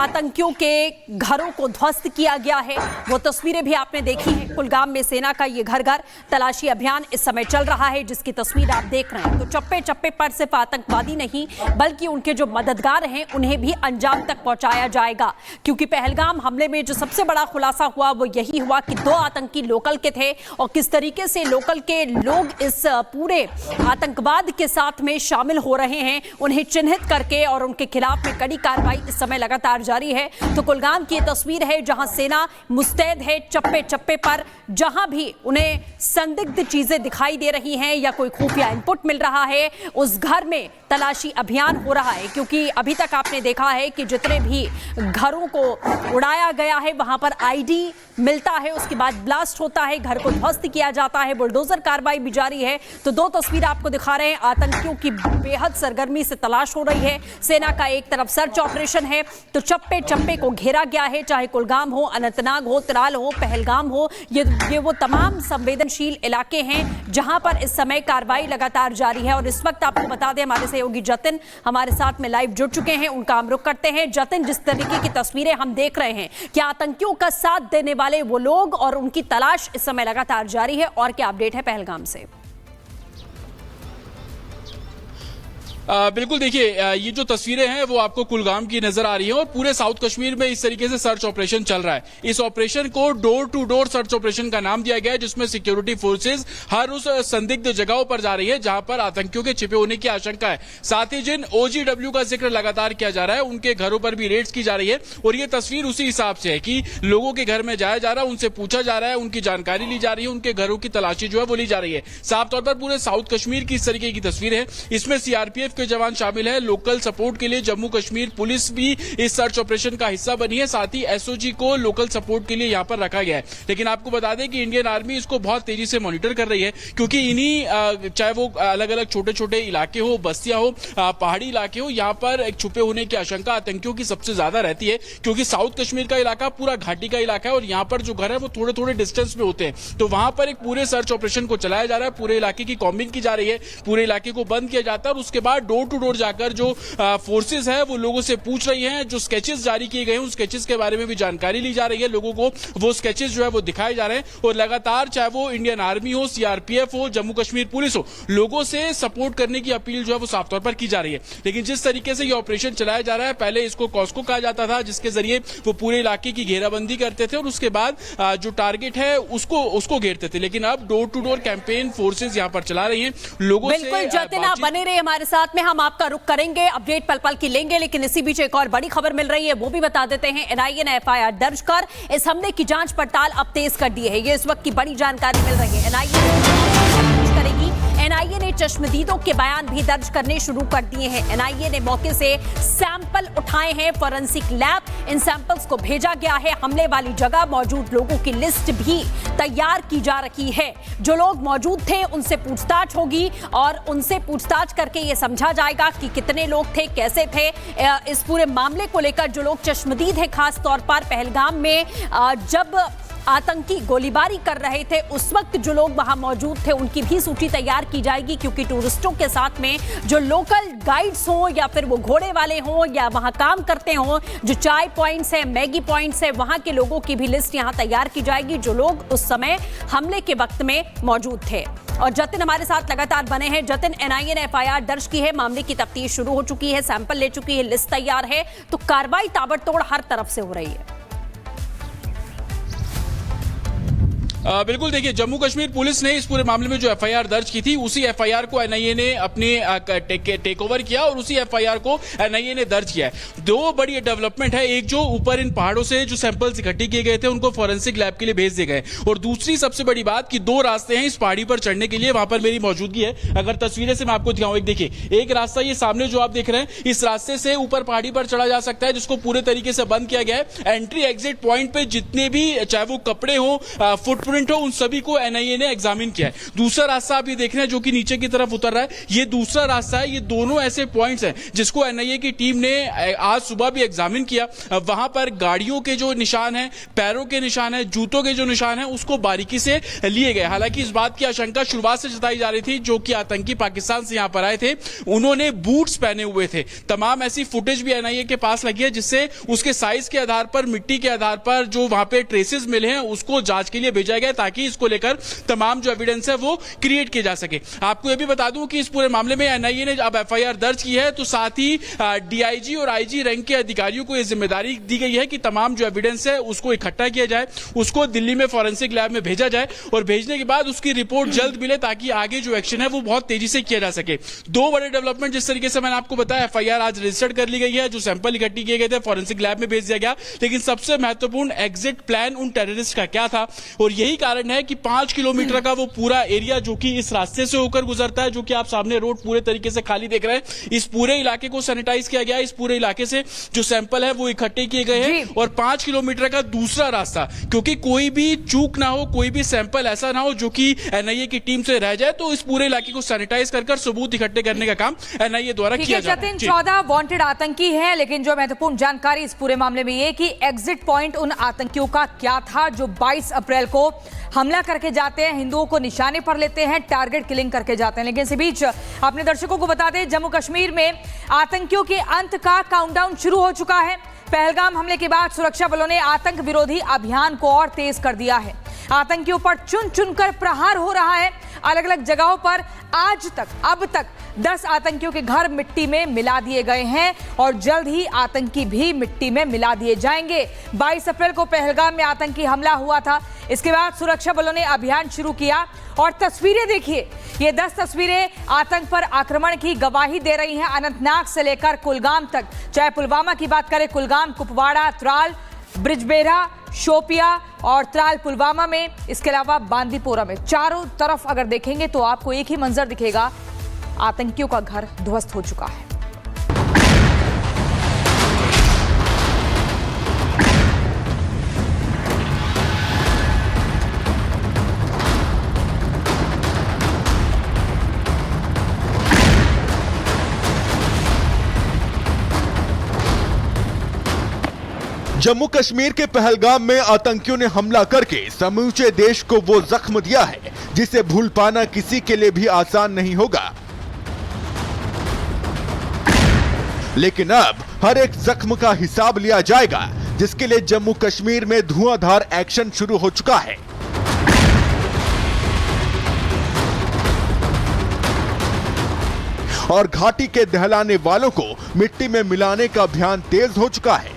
आतंकियों के घरों को ध्वस्त किया गया है। वो तस्वीरें भी आपने देखी हैं। कुलगाम में सेना का ये घर घर तलाशी अभियान इस समय चल रहा है, जिसकी तस्वीर आप देख रहे हैं। तो चप्पे चप्पे पर सिर्फ आतंकवादी नहीं बल्कि उनके जो मददगार हैं उन्हें भी अंजाम तक पहुंचाया जाएगा, क्योंकि पहलगाम हमले में जो सबसे बड़ा खुलासा हुआ वो यही हुआ कि 2 आतंकी लोकल के थे और किस तरीके से लोकल के लोग इस पूरे आतंकवाद के साथ में शामिल हो रहे हैं, उन्हें चिन्हित करके और उनके खिलाफ में कड़ी कार्रवाई इस समय लगातार जारी है। तो कुलगाम की तस्वीर है जहां सेना मुस्तैद है चप्पे चप्पे पर, जहां भी उन्हें संदिग्ध चीजें दिखाई दे रही हैं या कोई खुफिया इनपुट मिल रहा है, उस घर में तलाशी अभियान हो रहा है। क्योंकि अभी तक आपने देखा है कि जितने भी घरों को उड़ाया गया है वहां पर आईडी मिलता है, उसके बाद ब्लास्ट होता है, घर को ध्वस्त किया जाता है, बुलडोजर कार्रवाई भी जारी है। तो 2 तस्वीर आपको दिखा रहे हैं। आतंकियों की बेहद सरगर्मी से तलाश हो रही है। सेना का एक तरफ सर्च ऑपरेशन है, तो चप्पे चप्पे को घेरा गया है, चाहे कुलगाम हो, अनंतनाग हो, त्राल हो, पहलगाम हो, ये वो तमाम संवेदनशील इलाके हैं जहां पर इस समय कार्रवाई लगातार जारी है। और इस वक्त आपको बता दें, हमारे सहयोगी जतिन हमारे साथ में लाइव जुड़ चुके हैं, उनका हम रुख करते हैं। जतिन, जिस तरीके की तस्वीरें हम देख रहे हैं, क्या आतंकियों का साथ देने वाले वो लोग और उनकी तलाश इस समय लगातार जारी है, और क्या अपडेट है पहलगाम से? बिल्कुल, देखिए ये जो तस्वीरें हैं वो आपको कुलगाम की नजर आ रही हैं और पूरे साउथ कश्मीर में इस तरीके से सर्च ऑपरेशन चल रहा है। इस ऑपरेशन को door to door search operation का नाम दिया गया है, जिसमें सिक्योरिटी फोर्सेस हर उस संदिग्ध जगहों पर जा रही है जहां पर आतंकियों के छिपे होने की आशंका है। साथ ही जिन OGW का जिक्र लगातार किया जा रहा है उनके घरों पर भी रेड्स की जा रही है और ये तस्वीर उसी हिसाब से है कि लोगों के घर में जाया जा रहा है, उनसे पूछा जा रहा है, उनकी जानकारी ली जा रही है, उनके घरों की तलाशी जो है वो ली जा रही है। साफ तौर पर पूरे साउथ कश्मीर की इस तरीके की तस्वीर है। इसमें CRPF के जवान शामिल है, लोकल सपोर्ट के लिए जम्मू कश्मीर पुलिस भी इस सर्च ऑपरेशन का हिस्सा बनी है, साथ ही SOG को लोकल सपोर्ट के लिए यहां पर रखा गया है। लेकिन आपको बता दें कि इंडियन आर्मी इसको बहुत तेजी से मॉनिटर कर रही है, क्योंकि इन्हीं चाहे वो अलग अलग छोटे छोटे इलाके हो, बस्तियां हो, पहाड़ी इलाके हो, यहां पर एक छुपे होने की आशंका आतंकियों की सबसे ज्यादा रहती है, क्योंकि साउथ कश्मीर का इलाका पूरा घाटी का इलाका है और यहां पर जो घर है वो थोड़े थोड़े डिस्टेंस में होते हैं। तो वहां पर एक पूरे सर्च ऑपरेशन को चलाया जा रहा है, पूरे इलाके की कॉम्बिंग की जा रही है, पूरे इलाके को बंद किया जाता है और उसके बाद डोर टू डोर जाकर जो फोर्सेस है वो लोगों से पूछ रही हैं, जो स्केचेस जारी किए गए हैं उस स्केचेस के बारे में भी जानकारी ली जा रही है, लोगों को वो स्केचेस जो है वो दिखाए जा रहे हैं और लगातार चाहे वो इंडियन आर्मी हो, CRPF हो, जम्मू कश्मीर पुलिस हो, लोगों से सपोर्ट करने की अपील जो है वो साफ तौर पर की जा रही है। लेकिन जिस तरीके से ये ऑपरेशन चलाया जा रहा है, पहले इसको कॉस्को कहा जाता था, जिसके जरिए वो पूरे इलाके की घेराबंदी करते थे और उसके बाद जो टारगेट है उसको घेरते थे। लेकिन अब door to door campaign forces यहां पर चला रही हैं, लोगों से। बिल्कुल जतिन, आप बने रहे हमारे साथ में, हम आपका रुख करेंगे, अपडेट पल पल की लेंगे। लेकिन इसी बीच एक और बड़ी खबर मिल रही है, वो भी बता देते हैं। NIA ने FIR दर्ज कर इस हमले की जांच पड़ताल अब तेज कर दी है। ये इस वक्त की बड़ी जानकारी मिल रही है। NIA ने चश्मदीदों के बयान भी दर्ज करने शुरू कर दिए हैं। NIA ने मौके से सैंपल उठाए हैं, फोरेंसिक लैब इन सैंपल्स को भेजा गया है। हमले वाली जगह मौजूद लोगों की लिस्ट भी तैयार की जा रही है। जो लोग मौजूद थे उनसे पूछताछ होगी और उनसे पूछताछ करके ये समझा जाएगा कि कितने लोग थे, कैसे थे। इस पूरे मामले को लेकर जो लोग चश्मदीद है, खास तौर पर पहलगाम में जब आतंकी गोलीबारी कर रहे थे उस वक्त जो लोग वहां मौजूद थे उनकी भी सूची तैयार की जाएगी, क्योंकि टूरिस्टों के साथ में जो लोकल गाइड्स हों या फिर वो घोड़े वाले हों या वहां काम करते हों, जो चाय पॉइंट्स है, मैगी पॉइंट्स है, वहां के लोगों की भी लिस्ट यहां तैयार की जाएगी जो लोग उस समय हमले के वक्त में मौजूद थे। और जतिन हमारे साथ लगातार बने हैं। जतिन, NIA ने FIR दर्ज की है, मामले की तफ्तीश शुरू हो चुकी है, सैंपल ले चुकी है, लिस्ट तैयार है, तो कार्रवाई ताबड़तोड़ हर तरफ से हो रही है। बिल्कुल, देखिए जम्मू कश्मीर पुलिस ने इस पूरे मामले में जो FIR दर्ज की थी उसी FIR को NIA ने अपने टेक ओवर किया और उसी FIR को NIA ने दर्ज किया है। 2 बड़ी डेवलपमेंट है, एक जो ऊपर इन पहाड़ों से जो सैंपल्स इकट्ठे किए गए थे उनको फोरेंसिक लैब के लिए भेज दिए गए, और दूसरी सबसे बड़ी बात कि 2 रास्ते हैं इस पहाड़ी पर चढ़ने के लिए, वहां पर मेरी मौजूदगी है। अगर तस्वीरें से मैं आपको दिखाऊं, एक देखिए, एक रास्ता ये सामने जो आप देख रहे हैं, इस रास्ते से ऊपर पहाड़ी पर चढ़ा जा सकता है, जिसको पूरे तरीके से बंद किया गया है। एंट्री एग्जिट पॉइंट पे जितने भी चाहे वो कपड़े हो, फुट कंपोनेंट हो उन सभी को एनआईए ने एग्जामिन किया है। दूसरा रास्ता आप ये देख रहे हैं जो कि नीचे की तरफ उतर रहा है, ये दूसरा रास्ता है। ये दोनों ऐसे पॉइंट्स हैं जिसको एनआईए की टीम ने आज सुबह भी एग्जामिन किया। वहां पर गाड़ियों के जो निशान हैं, पैरों के निशान हैं, जूतों के जो निशान हैं, उसको बारीकी से लिए गए। हालांकि इस बात की आशंका शुरुआत से जताई जा रही थी, जो कि आतंकी पाकिस्तान से यहां पर आए थे उन्होंने बूट्स पहने हुए थे। तमाम ऐसी फुटेज भी एनआईए के पास लगी है जिससे उसके साइज के आधार पर, मिट्टी के आधार पर जो वहां पे ट्रेसेस मिले हैं उसको जांच के लिए भेजा गया, ताकि इसको लेकर तमाम जो एविडेंस है वो क्रिएट किया जा सके। आपको यह भी बता दूं कि इस पूरे मामले में एनआईए ने अब एफआईआर दर्ज की है, तो साथ ही डीआईजी और आईजी रैंक के अधिकारियों को यह जिम्मेदारी दी गई है कि तमाम जो एविडेंस है उसको इकट्ठा किया जाए, उसको दिल्ली में फॉरेंसिक लैब में भेजा जाए और भेजने के बाद उसकी रिपोर्ट जल्द मिले, ताकि आगे जो एक्शन है वो बहुत तेजी से किया जा सके। दो बड़े डेवलपमेंट जिस तरीके से मैंने आपको बताया, एफआईआर आज रजिस्टर्ड कर ली गई है, जो सैंपल इकट्ठी किए गए थे फॉरेंसिक लैब में भेज दिया गया, लेकिन सबसे महत्वपूर्ण एग्जिट प्लान उन टेररिस्ट का क्या था, और यही कारण है कि 5 किलोमीटर का वो पूरा एरिया जो कि इस रास्ते से होकर गुजरता है, जो कि आप सामने रोड पूरे तरीके से खाली देख रहे हैं, इस पूरे इलाके को सैनिटाइज किया गया। इस पूरे इलाके से जो सैंपल है वो इकट्ठे किए गए हैं, और 5 किलोमीटर का दूसरा रास्ता, क्योंकि कोई भी चूक ना हो, कोई भी सैंपल ऐसा ना हो जो कि एनआईए की टीम से रह जाए, तो इस पूरे इलाके को सैनिटाइज कर सबूत इकट्ठे करने का काम एनआईए द्वारा किया जा रहा है। 14 वांटेड आतंकी है, लेकिन जो महत्वपूर्ण जानकारी इस पूरे मामले में ये कि एग्जिट पॉइंट उन आतंकियों का क्या था जो 22 अप्रैल को हमला करके जाते हैं, हिंदुओं को निशाने पर लेते हैं, टारगेट किलिंग करके जाते हैं। लेकिन इसी बीच अपने दर्शकों को बता दें, जम्मू कश्मीर में आतंकियों के अंत का काउंटडाउन शुरू हो चुका है। पहलगाम हमले के बाद सुरक्षा बलों ने आतंक विरोधी अभियान को और तेज कर दिया है। आतंकियों पर चुन चुनकर प्रहार हो रहा है। अलग अलग जगहों पर अब तक 10 आतंकियों के घर मिट्टी में मिला दिए गए हैं और जल्द ही आतंकी भी मिट्टी में मिला दिए जाएंगे। 22 अप्रैल को पहलगाम में आतंकी हमला हुआ था। इसके बाद सुरक्षा बलों ने अभियान शुरू किया और तस्वीरें देखिए, ये 10 तस्वीरें आतंक पर आक्रमण की गवाही दे रही हैं। अनंतनाग से लेकर कुलगाम तक, चाहे पुलवामा की बात करें, कुलगाम, कुपवाड़ा, त्राल, ब्रिजबेहरा, शोपिया और त्राल पुलवामा में, इसके अलावा बांदीपोरा में, चारों तरफ अगर देखेंगे तो आपको एक ही मंजर दिखेगा, आतंकियों का घर ध्वस्त हो चुका है। जम्मू कश्मीर के पहलगाम में आतंकियों ने हमला करके समूचे देश को वो जख्म दिया है जिसे भूल पाना किसी के लिए भी आसान नहीं होगा। लेकिन अब हर एक जख्म का हिसाब लिया जाएगा, जिसके लिए जम्मू कश्मीर में धुआंधार एक्शन शुरू हो चुका है। और घाटी के दहलाने वालों को मिट्टी में मिलाने का अभियान तेज हो चुका है।